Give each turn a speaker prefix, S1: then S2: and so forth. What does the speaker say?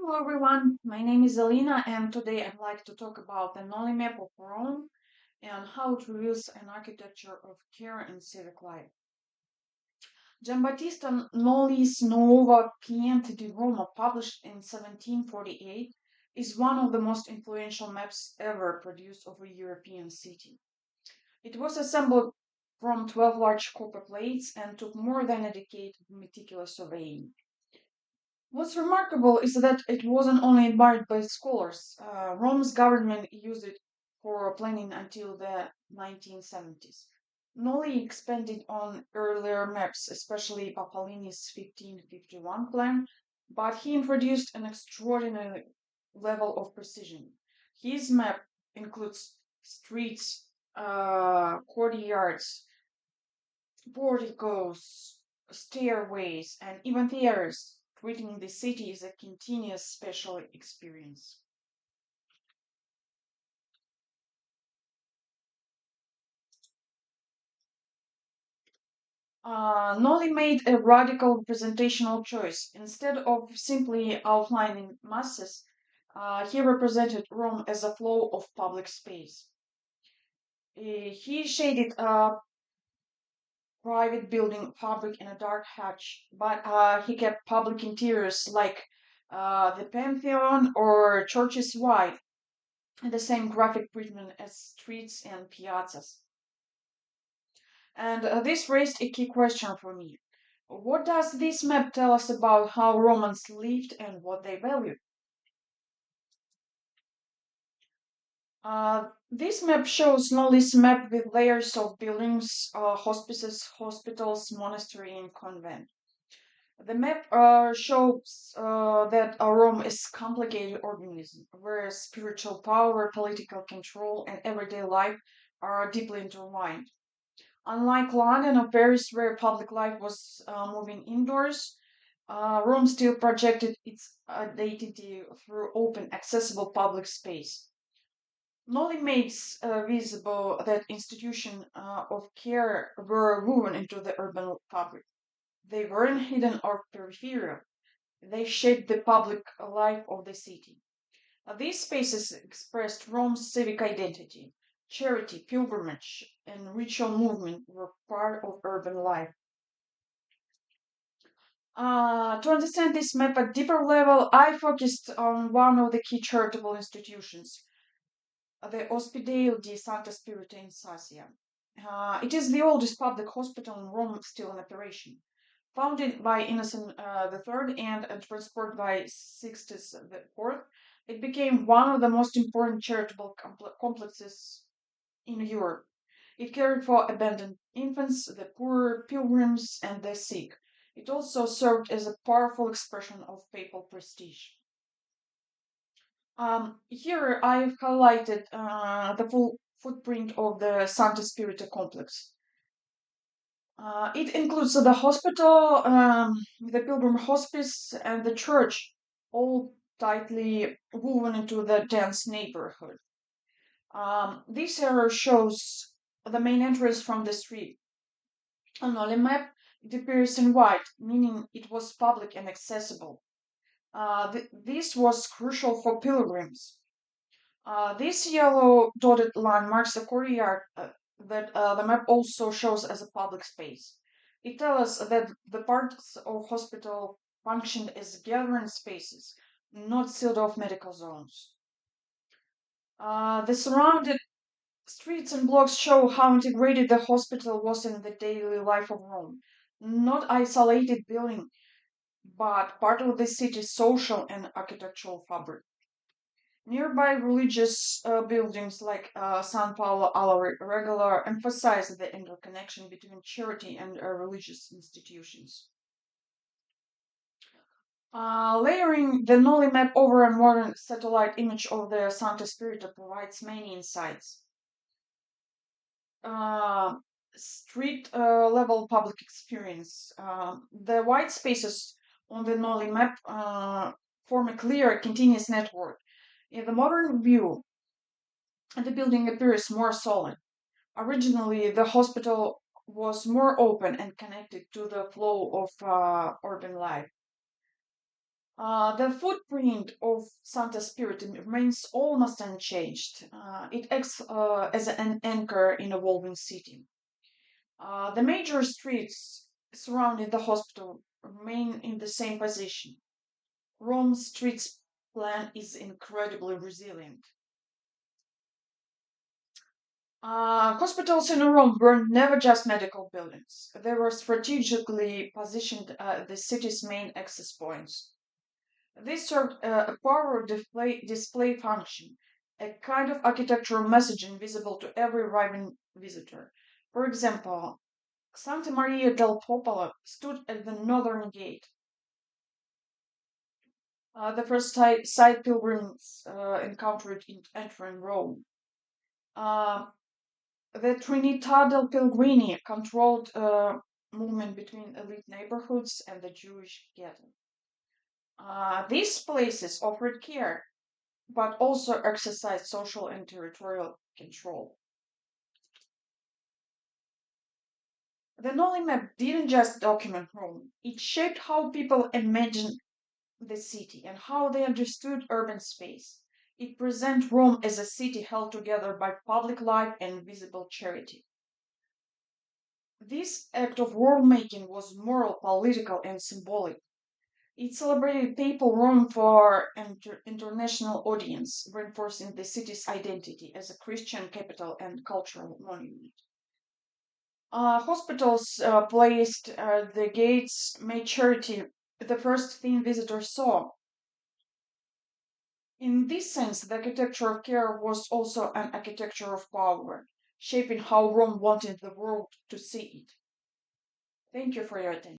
S1: Hello everyone, my name is Alina and today I'd like to talk about the Nolli map of Rome and how it reveals an architecture of care and civic life. Giambattista Nolli's Nuova, Pianta di Roma, published in 1748, is one of the most influential maps ever produced of a European city. It was assembled from 12 large copper plates and took more than a decade of meticulous surveying. What's remarkable is that it wasn't only admired by scholars. Rome's government used it for planning until the 1970s. Nolli expanded on earlier maps, especially Papalini's 1551 plan, but he introduced an extraordinary level of precision. His map includes streets, courtyards, porticoes, stairways, and even theaters, treating the city as a continuous special experience. Nolly made a radical representational choice. Instead of simply outlining masses, he represented Rome as a flow of public space. He shaded private building fabric in a dark hatch, but he kept public interiors like the Pantheon or churches white, and the same graphic treatment as streets and piazzas. And this raised a key question for me. What does this map tell us about how Romans lived and what they valued? This map shows Nolly's map with layers of buildings, hospices, hospitals, monastery, and convent. The map shows that Rome is a complicated organism, where spiritual power, political control, and everyday life are deeply intertwined. Unlike London or Paris, where public life was moving indoors, Rome still projected its identity through open, accessible public space. Nolly makes visible that institutions of care were woven into the urban fabric. They weren't hidden or peripheral. They shaped the public life of the city. These spaces expressed Rome's civic identity. Charity, pilgrimage, and ritual movement were part of urban life. To understand this map at deeper level, I focused on one of the key charitable institutions, the Ospedale di Santa Spirita in Sassia. It is the oldest public hospital in Rome still in operation. Founded by Innocent III and transported by Sixtus IV, it became one of the most important charitable complexes in Europe. It cared for abandoned infants, the poor, pilgrims, and the sick. It also served as a powerful expression of papal prestige. Here I've highlighted the full footprint of the Santa Spirita complex. It includes the hospital, the pilgrim hospice, and the church, all tightly woven into the dense neighborhood. This area shows the main entrance from the street. On the map, it appears in white, meaning it was public and accessible. This was crucial for pilgrims. This yellow dotted line marks the courtyard that the map also shows as a public space. It tells us that the parts of hospital functioned as gathering spaces, not sealed off medical zones. The surrounded streets and blocks show how integrated the hospital was in the daily life of Rome. Not isolated building, but part of the city's social and architectural fabric. Nearby religious buildings like San Paolo alla Regola emphasize the interconnection between charity and religious institutions. Layering the Nolli map over a modern satellite image of the Santa Spirita provides many insights. Uh, Street level public experience. The white spaces on the Nolli map form a clear, continuous network. In the modern view, the building appears more solid. Originally, the hospital was more open and connected to the flow of urban life. The footprint of Santa Spiritum remains almost unchanged. It acts as an anchor in a evolving city. The major streets surrounding the hospital remain in the same position. Rome's streets plan is incredibly resilient. Hospitals in Rome were never just medical buildings. They were strategically positioned at the city's main access points. This served a power display function, a kind of architectural messaging visible to every arriving visitor. For example, Santa Maria del Popolo stood at the northern gate. The first site pilgrims encountered in entering Rome. Uh, the Trinità del Pellegrini controlled movement between elite neighborhoods and the Jewish ghetto. These places offered care, but also exercised social and territorial control. The Nolli map didn't just document Rome, it shaped how people imagined the city and how they understood urban space. It presents Rome as a city held together by public life and visible charity. This act of world making was moral, political, and symbolic. It celebrated papal Rome for an international audience, reinforcing the city's identity as a Christian capital and cultural monument. Hospitals placed at the gates made charity the first thing visitors saw. In this sense, the architecture of care was also an architecture of power, shaping how Rome wanted the world to see it. Thank you for your attention.